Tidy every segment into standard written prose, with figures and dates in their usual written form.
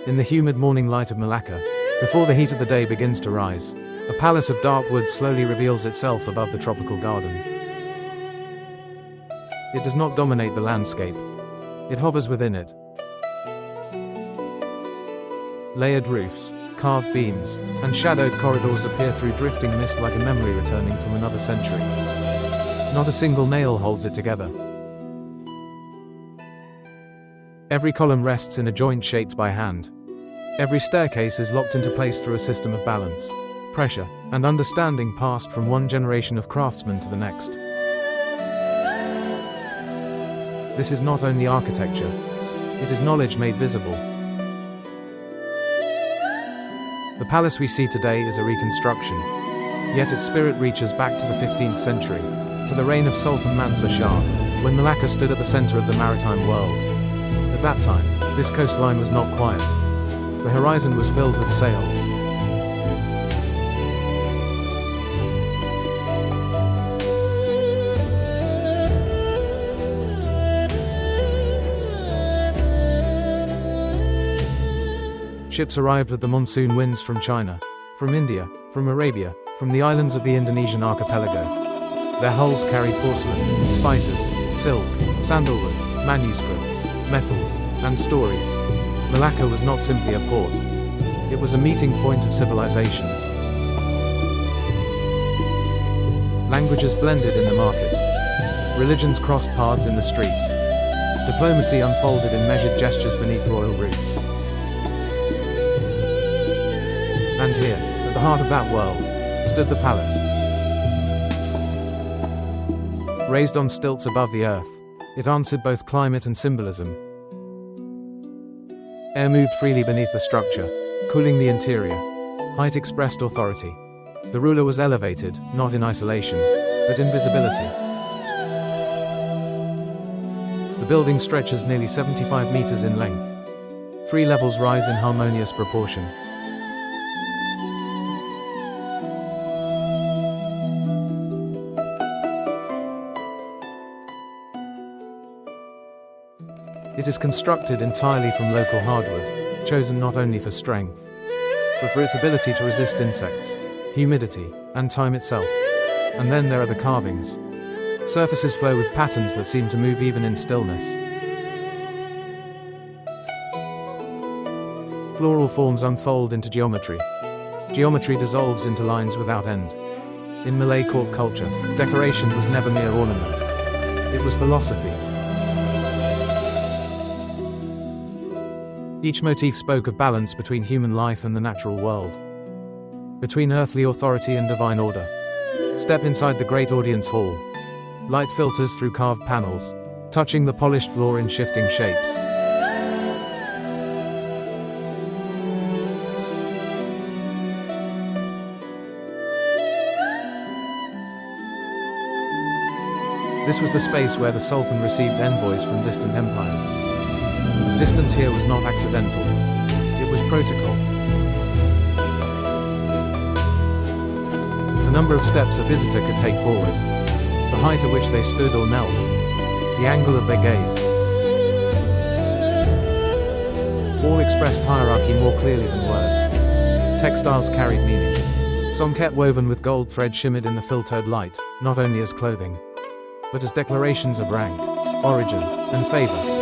In the humid morning light of Malacca, before the heat of the day begins to rise, a palace of dark wood slowly reveals itself above the tropical garden. It does not dominate the landscape. It hovers within it. Layered roofs, carved beams, and shadowed corridors appear through drifting mist like a memory returning from another century. Not a single nail holds it together. Every column rests in a joint shaped by hand. Every staircase is locked into place through a system of balance, pressure, and understanding passed from one generation of craftsmen to the next. This is not only architecture, it is knowledge made visible. The palace we see today is a reconstruction, yet its spirit reaches back to the 15th century, to the reign of Sultan Mansur Shah, when Malacca stood at the center of the maritime world. At that time, this coastline was not quiet. The horizon was filled with sails. Ships arrived with the monsoon winds from China, from India, from Arabia, from the islands of the Indonesian archipelago. Their hulls carried porcelain, spices, silk, sandalwood, manuscripts, metals, and stories. Malacca was not simply a port. It was a meeting point of civilizations. Languages blended in the markets. Religions crossed paths in the streets. Diplomacy unfolded in measured gestures beneath royal roofs. And here, at the heart of that world, stood the palace. Raised on stilts above the earth, it answered both climate and symbolism. Air moved freely beneath the structure, cooling the interior. Height expressed authority. The ruler was elevated, not in isolation, but in visibility. The building stretches nearly 75 meters in length. 3 levels rise in harmonious proportion. It is constructed entirely from local hardwood, chosen not only for strength, but for its ability to resist insects, humidity, and time itself. And then there are the carvings. Surfaces flow with patterns that seem to move even in stillness. Floral forms unfold into geometry. Geometry dissolves into lines without end. In Malay court culture, decoration was never mere ornament. It was philosophy. Each motif spoke of balance between human life and the natural world, between earthly authority and divine order. Step inside the great audience hall. Light filters through carved panels, touching the polished floor in shifting shapes. This was the space where the Sultan received envoys from distant empires. Distance here was not accidental. It was protocol. The number of steps a visitor could take forward, the height at which they stood or knelt, the angle of their gaze. All expressed hierarchy more clearly than words. Textiles carried meaning. Songket woven with gold thread shimmered in the filtered light, not only as clothing, but as declarations of rank, origin, and favor.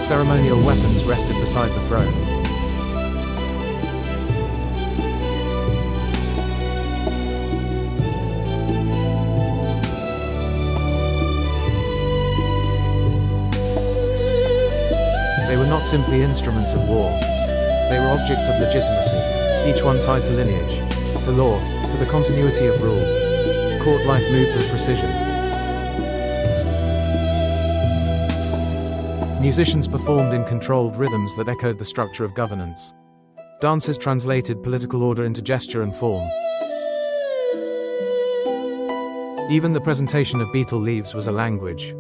Ceremonial weapons rested beside the throne. They were not simply instruments of war. They were objects of legitimacy, each one tied to lineage, to law, to the continuity of rule. Court life moved with precision. Musicians performed in controlled rhythms that echoed the structure of governance. Dances translated political order into gesture and form. Even the presentation of betel leaves was a language,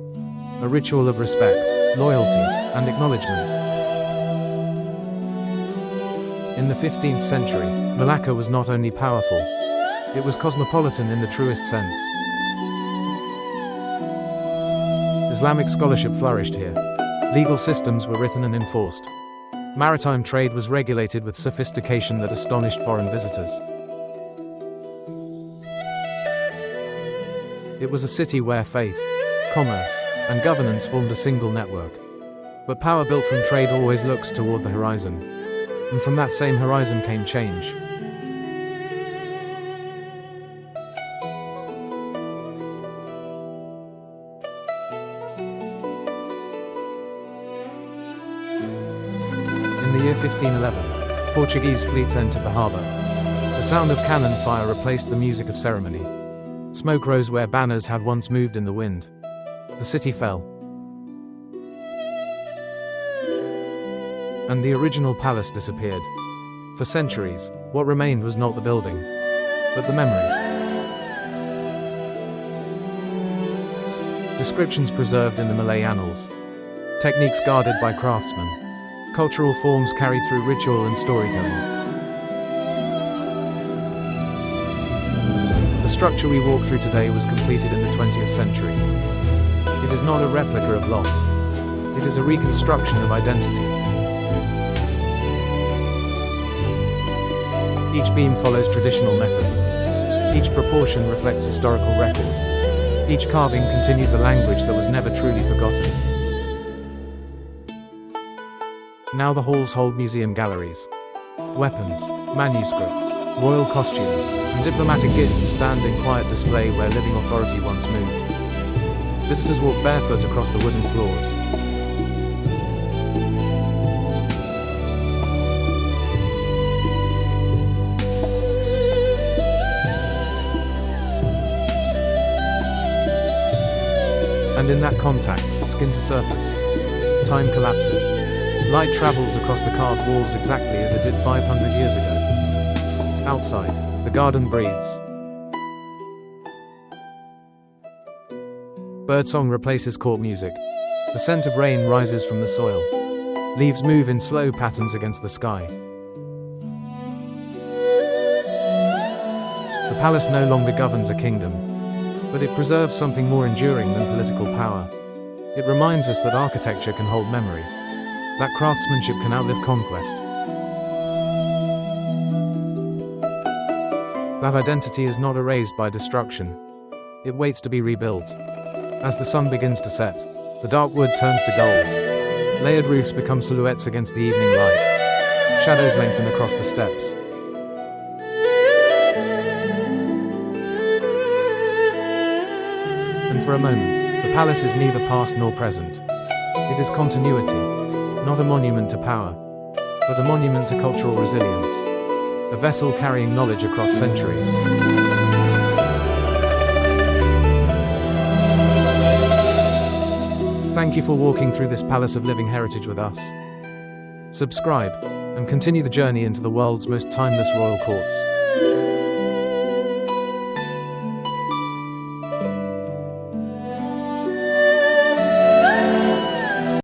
a ritual of respect, loyalty, and acknowledgement. In the 15th century, Malacca was not only powerful, it was cosmopolitan in the truest sense. Islamic scholarship flourished here. Legal systems were written and enforced. Maritime trade was regulated with sophistication that astonished foreign visitors. It was a city where faith, commerce, and governance formed a single network. But power built from trade always looks toward the horizon. And from that same horizon came change. In the year 1511, Portuguese fleets entered the harbor. The sound of cannon fire replaced the music of ceremony. Smoke rose where banners had once moved in the wind. The city fell. And the original palace disappeared. For centuries, what remained was not the building, but the memory. Descriptions preserved in the Malay annals. Techniques guarded by craftsmen. Cultural forms carried through ritual and storytelling. The structure we walk through today was completed in the 20th century. It is not a replica of loss. It is a reconstruction of identity. Each beam follows traditional methods. Each proportion reflects historical record. Each carving continues a language that was never truly forgotten. Now the halls hold museum galleries. Weapons, manuscripts, royal costumes, and diplomatic gifts stand in quiet display where living authority once moved. Visitors walk barefoot across the wooden floors. And in that contact, skin to surface, time collapses. Light travels across the carved walls exactly as it did 500 years ago. Outside, the garden breathes. Birdsong replaces court music. The scent of rain rises from the soil. Leaves move in slow patterns against the sky. The palace no longer governs a kingdom, but it preserves something more enduring than political power. It reminds us that architecture can hold memory, that craftsmanship can outlive conquest. That identity is not erased by destruction. It waits to be rebuilt. As the sun begins to set, the dark wood turns to gold. Layered roofs become silhouettes against the evening light. Shadows lengthen across the steps. And for a moment, the palace is neither past nor present. It is continuity, not a monument to power, but a monument to cultural resilience. A vessel carrying knowledge across centuries. Thank you for walking through this palace of living heritage with us. Subscribe, and continue the journey into the world's most timeless royal courts.